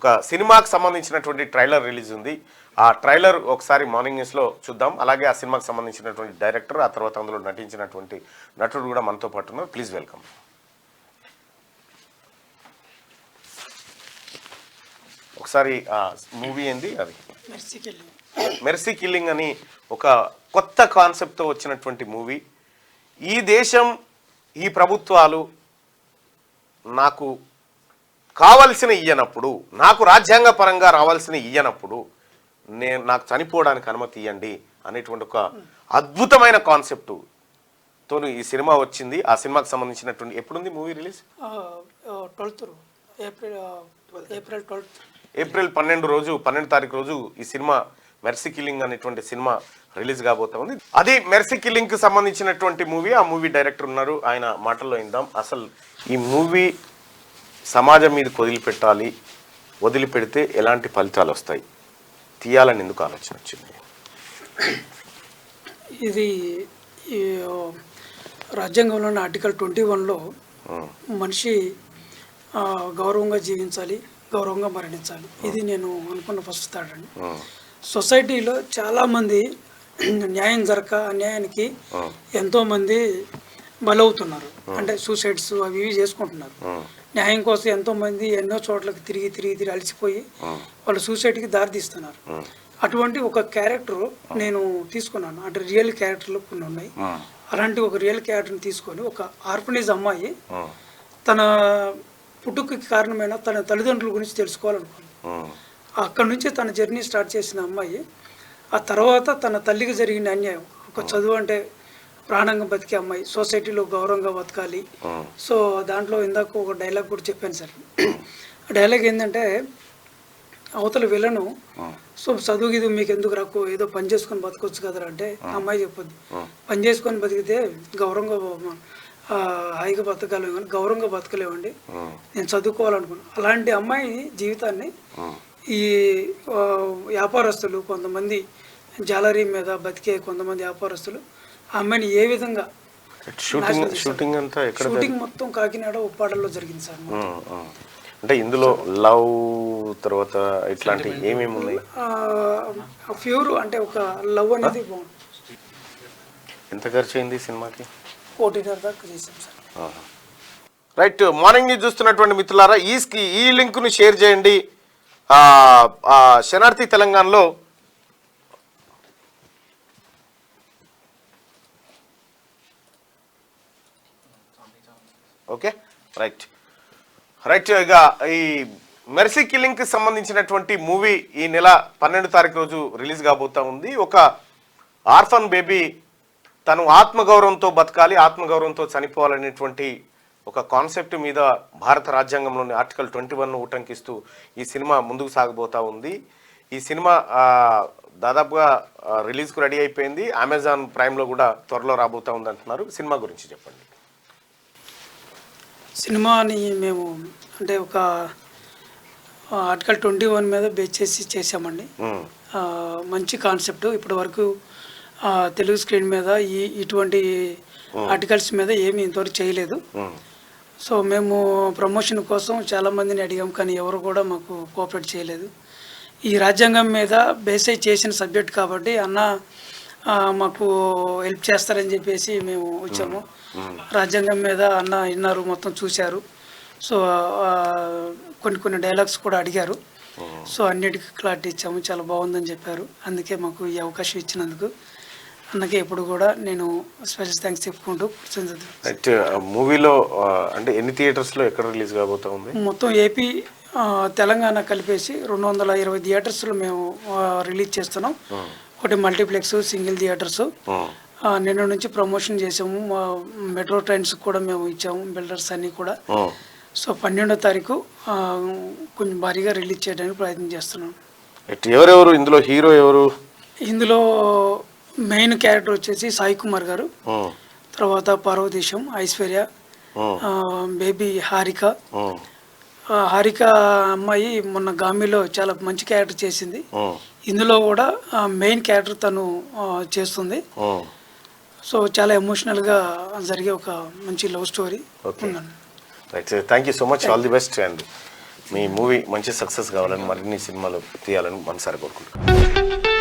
ఒక సినిమాకి సంబంధించినటువంటి ట్రైలర్ రిలీజ్ ఉంది. ఆ ట్రైలర్ ఒకసారి మార్నింగ్ న్యూస్లో చూద్దాం. అలాగే ఆ సినిమాకి సంబంధించినటువంటి డైరెక్టర్, ఆ తర్వాత అందులో నటించినటువంటి నటుడు కూడా మనతో పాటు ఉన్నారు. Please welcome. ఒకసారి ఆ మూవీ ఏంది? అది మెర్సీ కిల్లింగ్ అని ఒక కొత్త కాన్సెప్ట్తో వచ్చినటువంటి మూవీ. ఈ దేశం, ఈ ప్రభుత్వాలు నాకు కావలసిన ఇయ్యనప్పుడు, నాకు రాజ్యాంగ పరంగా రావాల్సిన ఇయ్యనప్పుడు నాకు చనిపోవడానికి అనుమతి ఇవ్వండి అనేటువంటి ఒక అద్భుతమైన కాన్సెప్ట్తో ఈ సినిమా వచ్చింది. ఆ సినిమాకి సంబంధించినటువంటి ఎప్పుడుంది మూవీ రిలీజ్? ఏప్రిల్ 12 తారీఖు రోజు ఈ సినిమా మెర్సీ కిల్లింగ్ అనేటువంటి సినిమా రిలీజ్ కాబోతా ఉంది. అది మెర్సీ కిల్లింగ్ కి సంబంధించినటువంటి మూవీ. ఆ మూవీ డైరెక్టర్ ఉన్నారు, ఆయన మాటల్లో ఇందాం. అసలు ఈ మూవీ సమాజం మీద వదిలిపెట్టాలి, వదిలిపెడితే ఎలాంటి ఫలితాలు వస్తాయి, తీయాలని ఎందుకు ఆలోచన వచ్చింది? ఇది రాజ్యాంగంలోని ఆర్టికల్ 21లో మనిషి గౌరవంగా జీవించాలి, గౌరవంగా మరణించాలి. ఇది నేను అనుకున్న ఫస్ట్ థాట్ అండి. సొసైటీలో చాలామంది న్యాయం జరగక అన్యాయానికి ఎంతోమంది బలవుతున్నారు. అంటే సూసైడ్స్ అవి ఇవి చేసుకుంటున్నారు. న్యాయం కోసం ఎంతోమంది ఎన్నో చోట్లకి తిరిగి అలసిపోయి వాళ్ళు సూసైడ్కి దారితీస్తున్నారు. అటువంటి ఒక క్యారెక్టర్ నేను తీసుకున్నాను. అంటే రియల్ క్యారెక్టర్లు కొన్ని ఉన్నాయి. అలాంటి ఒక రియల్ క్యారెక్టర్ని తీసుకొని ఒక ఆర్ఫనేజ్ అమ్మాయి తన పుట్టుకకి కారణమైన తన తల్లిదండ్రుల గురించి తెలుసుకోవాలనుకున్నాను. అక్కడి నుంచి తన జర్నీ స్టార్ట్ చేసిన అమ్మాయి ఆ తర్వాత తన తల్లికి జరిగిన అన్యాయం, ఒక చదువు అంటే ప్రాణంగా బతికే అమ్మాయి సొసైటీలో గౌరవంగా బతకాలి. సో దాంట్లో ఇందాక ఒక డైలాగ్ కూడా చెప్పాను సార్. డైలాగ్ ఏంటంటే అవతల విలను సో చదువు ఇది మీకు ఎందుకు రాకు, ఏదో పని చేసుకొని బతకొచ్చు కదరా అంటే అమ్మాయి చెప్పొద్దు, పని చేసుకొని బతికితే గౌరవంగా హాయిగా బతకలేము కానీ గౌరవంగా బతకలేమండి, నేను చదువుకోవాలనుకున్నాను. అలాంటి అమ్మాయి జీవితాన్ని ఈ వ్యాపారస్తులు, కొంతమంది జ్యువెలరీ మీద బతికే కొంతమంది వ్యాపారస్తులు ఆ అమ్మాయిని ఏ విధంగా షూటింగ్ మొత్తం కాకినాడ ఉప్పాడల్లో జరిగింది సార్. అంటే ఇందులో లవ్ తర్వాత ఇట్లాంటి ఏమేమి ఉన్నాయి? ప్యూర్ అంటే ఒక లవ్ అనేది బాగుంది. ఎంత ఖర్చు అయింది సినిమాకి? 1.5 దాకా చేసాం సార్. రైట్, మార్నింగ్ న్యూస్ చూస్తున్నటువంటి మిత్రులారా, ఈ లింక్ను షేర్ చేయండి. శనార్థి తెలంగాణలో ఓకే రైట్. ఇక ఈ మెర్సీ కిల్లింగ్కి సంబంధించినటువంటి మూవీ ఈ నెల 12 తారీఖు రోజు రిలీజ్ కాబోతా ఉంది. ఒక ఆర్ఫన్ బేబీ తను ఆత్మగౌరవంతో బతకాలి, ఆత్మగౌరవంతో చనిపోవాలనేటువంటి ఒక కాన్సెప్ట్ మీద భారత రాజ్యాంగంలోని ఆర్టికల్ 21ను ఉటంకిస్తూ ఈ సినిమా ముందుకు సాగబోతా ఉంది. ఈ సినిమా దాదాపుగా రిలీజ్కు రెడీ అయిపోయింది. అమెజాన్ ప్రైమ్లో కూడా త్వరలో రాబోతా ఉంది అంటున్నారు. సినిమా గురించి చెప్పండి. సినిమాని మేము అంటే ఒక ఆర్టికల్ 21 మీద బేస్ చేసి చేసామండి. మంచి కాన్సెప్ట్. ఇప్పటి వరకు తెలుగు స్క్రీన్ మీద ఇటువంటి ఆర్టికల్స్ మీద ఏమి ఇంతవరకు చేయలేదు. సో మేము ప్రమోషన్ కోసం చాలామందిని అడిగాం, కానీ ఎవరు కూడా మాకు కోఆపరేట్ చేయలేదు. ఈ రాజ్యాంగం మీద బేస్ అయి చేసిన సబ్జెక్ట్ కాబట్టి అన్న మాకు హెల్ప్ చేస్తారని చెప్పేసి మేము వచ్చాము. రాజ్యాంగం మీద అన్న విన్నారు, మొత్తం చూశారు. సో కొన్ని డైలాగ్స్ కూడా అడిగారు. సో అన్నిటికీ క్లారిటీ ఇచ్చాము, చాలా బాగుందని చెప్పారు. అందుకే మాకు ఈ అవకాశం ఇచ్చినందుకు అన్నకే ఎప్పుడు కూడా నేను స్పెషల్ థ్యాంక్స్ చెప్పుకుంటూ మూవీలో అంటే ఎన్ని థియేటర్స్లో ఎక్కడ రిలీజ్ కాబోతా ఉంది? మొత్తం ఏపీ తెలంగాణ కలిపేసి 220 థియేటర్స్లో మేము రిలీజ్ చేస్తున్నాం. ఒకటి మల్టీప్లెక్స్, సింగిల్ థియేటర్స్. నిన్న నుంచి ప్రమోషన్ చేసాము. మెట్రో ట్రైన్స్ కూడా మేము ఇచ్చాము, బిల్డర్స్ అన్నీ కూడా. సో 12వ తారీఖు కొంచెం భారీగా రిలీజ్ చేయడానికి ప్రయత్నం చేస్తున్నాం. ఎవరెవరు ఇందులో హీరో ఎవరు? ఇందులో మెయిన్ క్యారెక్టర్ వచ్చేసి సాయి కుమార్ గారు, తర్వాత పార్వతీశం, ఐశ్వర్య, బేబీ హారిక. హారిక అమ్మాయి మొన్న గామిలో చాలా మంచి క్యారెక్టర్ చేసింది. ఇందులో కూడా మెయిన్ క్యారెక్టర్ తను చేస్తుంది. సో చాలా ఎమోషనల్గా జరిగే ఒక మంచి లవ్ స్టోరీ ఉందండి. Thank you so much, all the best. And me movie మంచి సక్సెస్ కావాలని మరిన్ని సినిమాలు తీయాలని మనసారి కోరుకుంటున్నాను.